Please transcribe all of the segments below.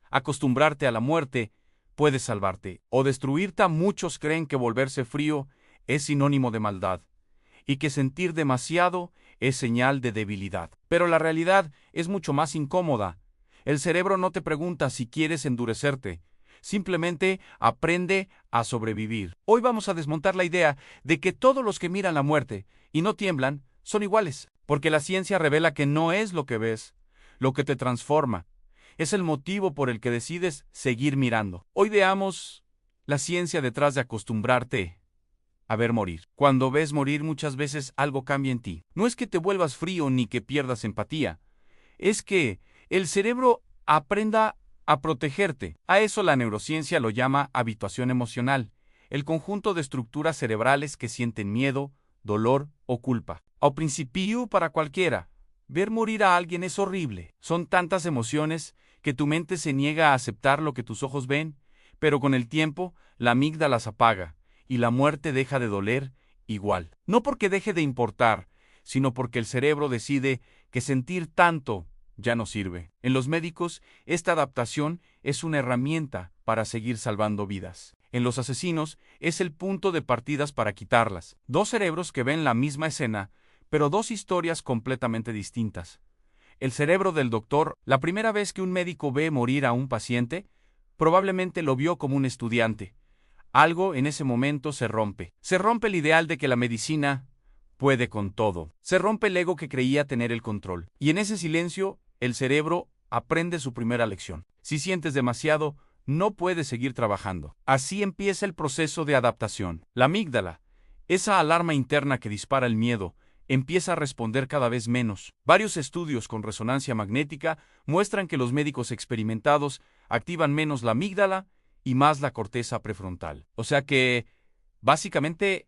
acostumbrarte a la muerte puede salvarte o destruirte. Muchos creen que volverse frío es sinónimo de maldad y que sentir demasiado es señal de debilidad. Pero la realidad es mucho más incómoda. El cerebro no te pregunta si quieres endurecerte, simplemente aprende a sobrevivir. Hoy vamos a desmontar la idea de que todos los que miran la muerte y no tiemblan son iguales, porque la ciencia revela que no es lo que ves, lo que te transforma. Es el motivo por el que decides seguir mirando. Hoy veamos la ciencia detrás de acostumbrarte a ver morir. Cuando ves morir, muchas veces algo cambia en ti. No es que te vuelvas frío ni que pierdas empatía. Es que el cerebro aprenda a protegerte. A eso la neurociencia lo llama habituación emocional, el conjunto de estructuras cerebrales que sienten miedo, dolor o culpa. Al principio, para cualquiera, ver morir a alguien es horrible. Son tantas emociones que tu mente se niega a aceptar lo que tus ojos ven, pero con el tiempo, la amígdala las apaga y la muerte deja de doler igual. No porque deje de importar, sino porque el cerebro decide que sentir tanto ya no sirve. En los médicos, esta adaptación es una herramienta para seguir salvando vidas. En los asesinos, es el punto de partidas para quitarlas. Dos cerebros que ven la misma escena, pero dos historias completamente distintas. El cerebro del doctor, la primera vez que un médico ve morir a un paciente, probablemente lo vio como un estudiante. Algo en ese momento se rompe. Se rompe el ideal de que la medicina puede con todo. Se rompe el ego que creía tener el control. Y en ese silencio, el cerebro aprende su primera lección. Si sientes demasiado, no puedes seguir trabajando. Así empieza el proceso de adaptación. La amígdala, esa alarma interna que dispara el miedo, empieza a responder cada vez menos. Varios estudios con resonancia magnética muestran que los médicos experimentados activan menos la amígdala y más la corteza prefrontal. O sea que, básicamente,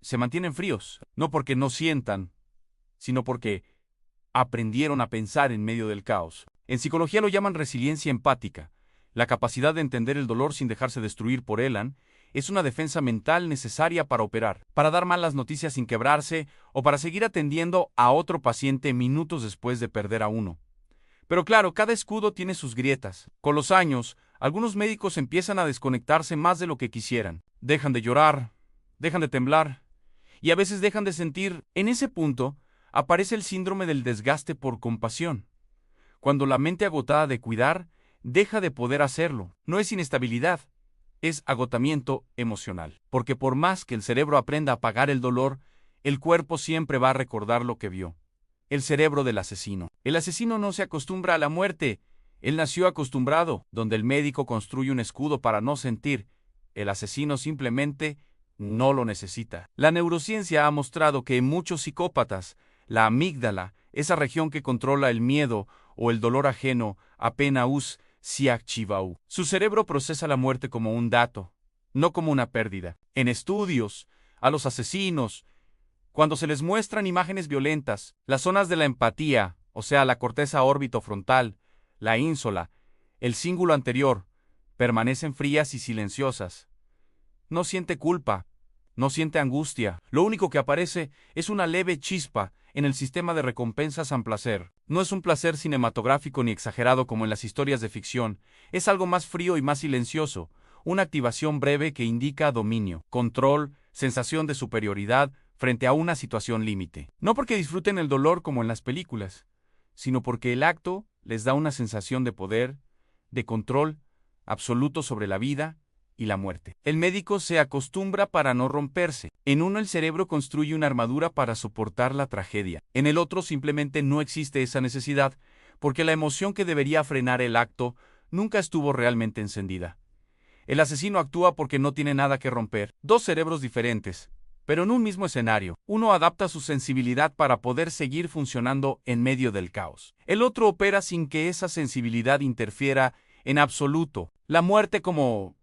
se mantienen fríos, no porque no sientan, sino porque aprendieron a pensar en medio del caos. En psicología lo llaman resiliencia empática. La capacidad de entender el dolor sin dejarse destruir por él es una defensa mental necesaria para operar, para dar malas noticias sin quebrarse o para seguir atendiendo a otro paciente minutos después de perder a uno. Pero claro, cada escudo tiene sus grietas. Con los años, algunos médicos empiezan a desconectarse más de lo que quisieran. Dejan de llorar, dejan de temblar y a veces dejan de sentir. En ese punto, aparece el síndrome del desgaste por compasión. Cuando la mente agotada de cuidar deja de poder hacerlo. No es inestabilidad, es agotamiento emocional. Porque por más que el cerebro aprenda a apagar el dolor, el cuerpo siempre va a recordar lo que vio. El cerebro del asesino. El asesino no se acostumbra a la muerte. Él nació acostumbrado, donde el médico construye un escudo para no sentir. El asesino simplemente no lo necesita. La neurociencia ha mostrado que en muchos psicópatas, la amígdala, esa región que controla el miedo o el dolor ajeno, apenas se activa. Su cerebro procesa la muerte como un dato, no como una pérdida. En estudios, a los asesinos, cuando se les muestran imágenes violentas, las zonas de la empatía, o sea, la corteza órbito-frontal, la ínsula, el cíngulo anterior, permanecen frías y silenciosas. No siente culpa, no siente angustia. Lo único que aparece es una leve chispa en el sistema de recompensas al placer. No es un placer cinematográfico ni exagerado como en las historias de ficción. Es algo más frío y más silencioso. Una activación breve que indica dominio, control, sensación de superioridad frente a una situación límite. No porque disfruten el dolor como en las películas, sino porque el acto les da una sensación de poder, de control absoluto sobre la vida y la muerte. El médico se acostumbra para no romperse. En uno el cerebro construye una armadura para soportar la tragedia. En el otro simplemente no existe esa necesidad, porque la emoción que debería frenar el acto nunca estuvo realmente encendida. El asesino actúa porque no tiene nada que romper. Dos cerebros diferentes, pero en un mismo escenario. Uno adapta su sensibilidad para poder seguir funcionando en medio del caos. El otro opera sin que esa sensibilidad interfiera en absoluto. La muerte como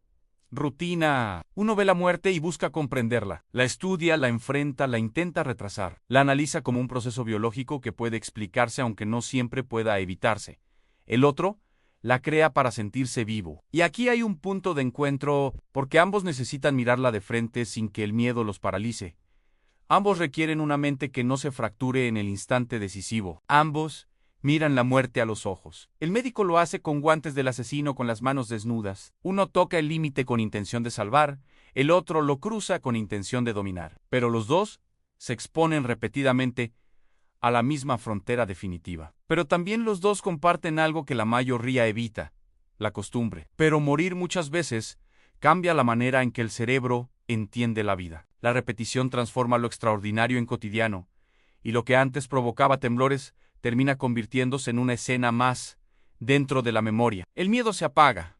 rutina. Uno ve la muerte y busca comprenderla. La estudia, la enfrenta, la intenta retrasar. La analiza como un proceso biológico que puede explicarse aunque no siempre pueda evitarse. El otro la crea para sentirse vivo. Y aquí hay un punto de encuentro porque ambos necesitan mirarla de frente sin que el miedo los paralice. Ambos requieren una mente que no se fracture en el instante decisivo. Ambos miran la muerte a los ojos. El médico lo hace con guantes del asesino con las manos desnudas. Uno toca el límite con intención de salvar, el otro lo cruza con intención de dominar. Pero los dos se exponen repetidamente a la misma frontera definitiva. Pero también los dos comparten algo que la mayoría evita, la costumbre. Pero morir muchas veces cambia la manera en que el cerebro entiende la vida. La repetición transforma lo extraordinario en cotidiano, y lo que antes provocaba temblores termina convirtiéndose en una escena más dentro de la memoria. El miedo se apaga,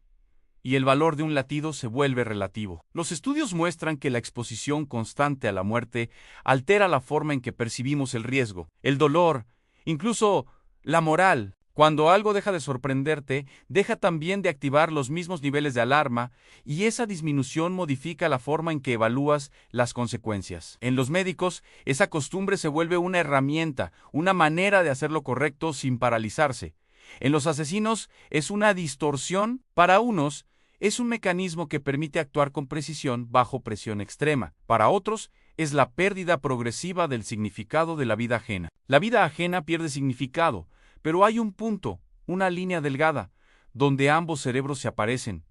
y el valor de un latido se vuelve relativo. Los estudios muestran que la exposición constante a la muerte altera la forma en que percibimos el riesgo, el dolor, incluso la moral. Cuando algo deja de sorprenderte, deja también de activar los mismos niveles de alarma, y esa disminución modifica la forma en que evalúas las consecuencias. En los médicos, esa costumbre se vuelve una herramienta, una manera de hacer lo correcto sin paralizarse. En los asesinos, es una distorsión. Para unos, es un mecanismo que permite actuar con precisión bajo presión extrema. Para otros, es la pérdida progresiva del significado de la vida ajena. La vida ajena pierde significado, pero hay un punto, una línea delgada, donde ambos cerebros se aparecen,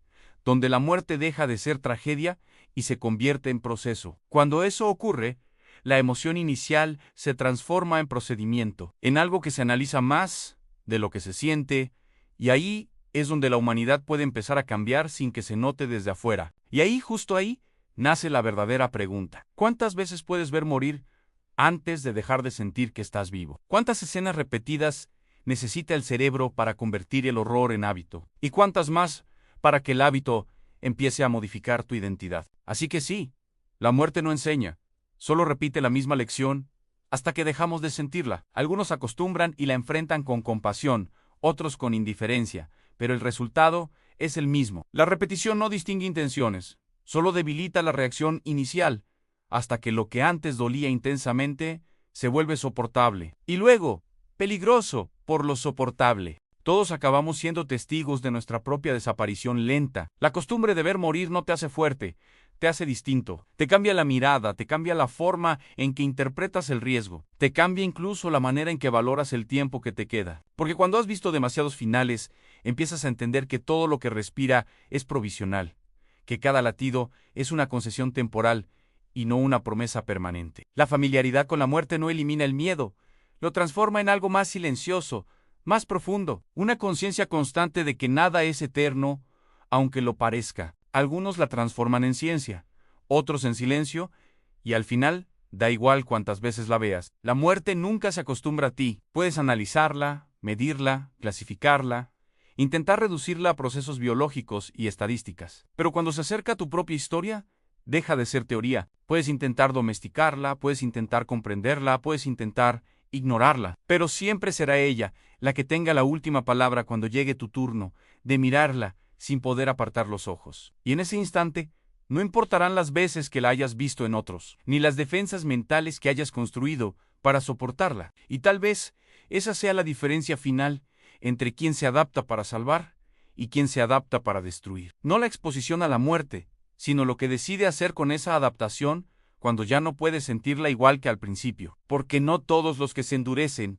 donde la muerte deja de ser tragedia y se convierte en proceso. Cuando eso ocurre, la emoción inicial se transforma en procedimiento, en algo que se analiza más de lo que se siente, y ahí es donde la humanidad puede empezar a cambiar sin que se note desde afuera. Y ahí, justo ahí, nace la verdadera pregunta. ¿Cuántas veces puedes ver morir antes de dejar de sentir que estás vivo? ¿Cuántas escenas repetidas necesita el cerebro para convertir el horror en hábito? ¿Y cuántas más para que el hábito empiece a modificar tu identidad? Así que sí, la muerte no enseña, solo repite la misma lección hasta que dejamos de sentirla. Algunos acostumbran y la enfrentan con compasión, otros con indiferencia, pero el resultado es el mismo. La repetición no distingue intenciones, solo debilita la reacción inicial, hasta que lo que antes dolía intensamente se vuelve soportable. Y luego, peligroso por lo soportable. Todos acabamos siendo testigos de nuestra propia desaparición lenta. La costumbre de ver morir no te hace fuerte, te hace distinto. Te cambia la mirada, te cambia la forma en que interpretas el riesgo. Te cambia incluso la manera en que valoras el tiempo que te queda. Porque cuando has visto demasiados finales, empiezas a entender que todo lo que respira es provisional, que cada latido es una concesión temporal y no una promesa permanente. La familiaridad con la muerte no elimina el miedo, lo transforma en algo más silencioso, más profundo, una conciencia constante de que nada es eterno, aunque lo parezca. Algunos la transforman en ciencia, otros en silencio, y al final, da igual cuántas veces la veas. La muerte nunca se acostumbra a ti. Puedes analizarla, medirla, clasificarla, intentar reducirla a procesos biológicos y estadísticas. Pero cuando se acerca a tu propia historia, deja de ser teoría. Puedes intentar domesticarla, puedes intentar comprenderla, puedes intentar ignorarla, pero siempre será ella la que tenga la última palabra cuando llegue tu turno de mirarla sin poder apartar los ojos. Y en ese instante, no importarán las veces que la hayas visto en otros, ni las defensas mentales que hayas construido para soportarla. Y tal vez esa sea la diferencia final entre quien se adapta para salvar y quien se adapta para destruir. No la exposición a la muerte, sino lo que decide hacer con esa adaptación cuando ya no puede sentirla igual que al principio, porque no todos los que se endurecen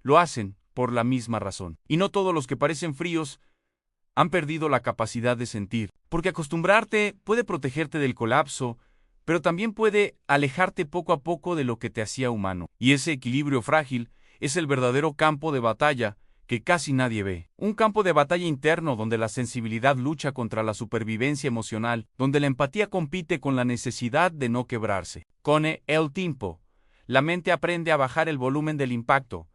lo hacen por la misma razón, y no todos los que parecen fríos han perdido la capacidad de sentir, porque acostumbrarte puede protegerte del colapso, pero también puede alejarte poco a poco de lo que te hacía humano, y ese equilibrio frágil es el verdadero campo de batalla que casi nadie ve. Un campo de batalla interno donde la sensibilidad lucha contra la supervivencia emocional, donde la empatía compite con la necesidad de no quebrarse. Con el tiempo, la mente aprende a bajar el volumen del impacto,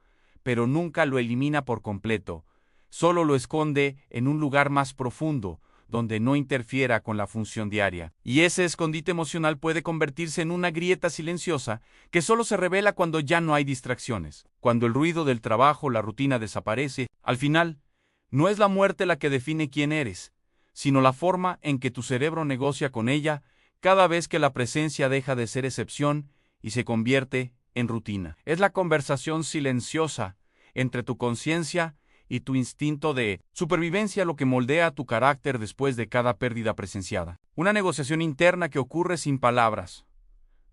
pero nunca lo elimina por completo. Solo lo esconde en un lugar más profundo, donde no interfiera con la función diaria. Y ese escondite emocional puede convertirse en una grieta silenciosa que solo se revela cuando ya no hay distracciones. Cuando el ruido del trabajo, la rutina desaparece, al final, no es la muerte la que define quién eres, sino la forma en que tu cerebro negocia con ella cada vez que la presencia deja de ser excepción y se convierte en rutina. Es la conversación silenciosa entre tu conciencia y tu instinto de supervivencia lo que moldea tu carácter después de cada pérdida presenciada. Una negociación interna que ocurre sin palabras,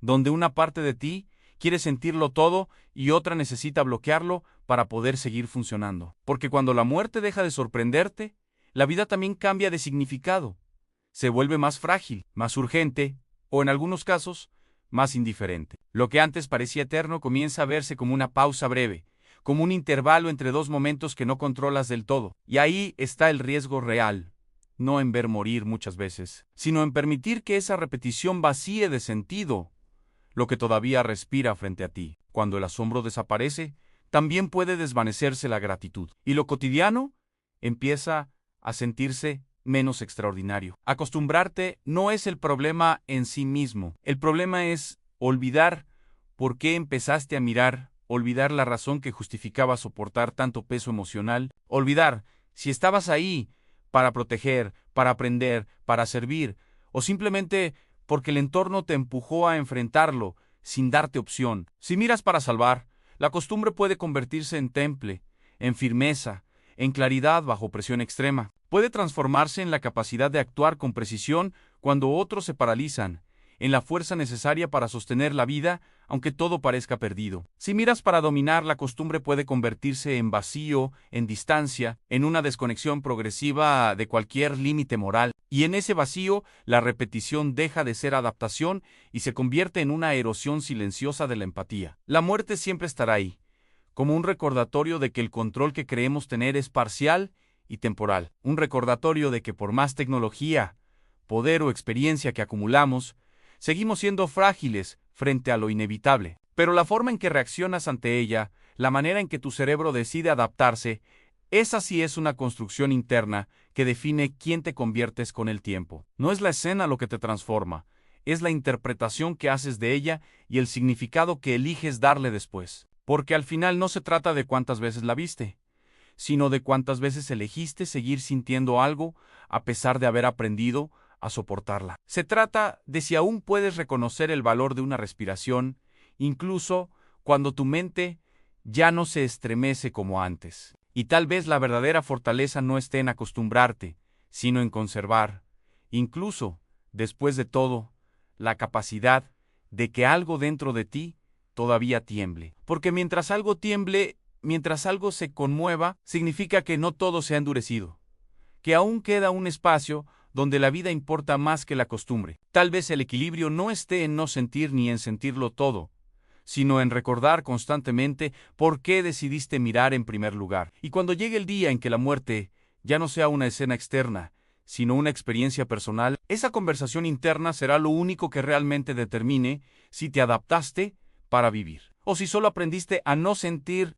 donde una parte de ti quiere sentirlo todo y otra necesita bloquearlo para poder seguir funcionando. Porque cuando la muerte deja de sorprenderte, la vida también cambia de significado. Se vuelve más frágil, más urgente, o en algunos casos, más indiferente. Lo que antes parecía eterno comienza a verse como una pausa breve, como un intervalo entre dos momentos que no controlas del todo. Y ahí está el riesgo real, no en ver morir muchas veces, sino en permitir que esa repetición vacíe de sentido lo que todavía respira frente a ti. Cuando el asombro desaparece, también puede desvanecerse la gratitud. Y lo cotidiano empieza a sentirse menos extraordinario. Acostumbrarte no es el problema en sí mismo. El problema es olvidar por qué empezaste a mirar, olvidar la razón que justificaba soportar tanto peso emocional, olvidar si estabas ahí para proteger, para aprender, para servir, o simplemente porque el entorno te empujó a enfrentarlo sin darte opción. Si miras para salvar, la costumbre puede convertirse en temple, en firmeza, en claridad bajo presión extrema. Puede transformarse en la capacidad de actuar con precisión cuando otros se paralizan, en la fuerza necesaria para sostener la vida, aunque todo parezca perdido. Si miras para dominar, la costumbre puede convertirse en vacío, en distancia, en una desconexión progresiva de cualquier límite moral. Y en ese vacío, la repetición deja de ser adaptación y se convierte en una erosión silenciosa de la empatía. La muerte siempre estará ahí, como un recordatorio de que el control que creemos tener es parcial y temporal. Un recordatorio de que por más tecnología, poder o experiencia que acumulamos, seguimos siendo frágiles frente a lo inevitable. Pero la forma en que reaccionas ante ella, la manera en que tu cerebro decide adaptarse, esa sí es una construcción interna que define quién te conviertes con el tiempo. No es la escena lo que te transforma, es la interpretación que haces de ella y el significado que eliges darle después. Porque al final no se trata de cuántas veces la viste, sino de cuántas veces elegiste seguir sintiendo algo a pesar de haber aprendido a soportarla. Se trata de si aún puedes reconocer el valor de una respiración, incluso cuando tu mente ya no se estremece como antes. Y tal vez la verdadera fortaleza no esté en acostumbrarte, sino en conservar, incluso, después de todo, la capacidad de que algo dentro de ti todavía tiemble. Porque mientras algo tiemble, mientras algo se conmueva, significa que no todo se ha endurecido, que aún queda un espacio donde la vida importa más que la costumbre. Tal vez el equilibrio no esté en no sentir ni en sentirlo todo, sino en recordar constantemente por qué decidiste mirar en primer lugar. Y cuando llegue el día en que la muerte ya no sea una escena externa, sino una experiencia personal, esa conversación interna será lo único que realmente determine si te adaptaste para vivir, o si solo aprendiste a no sentir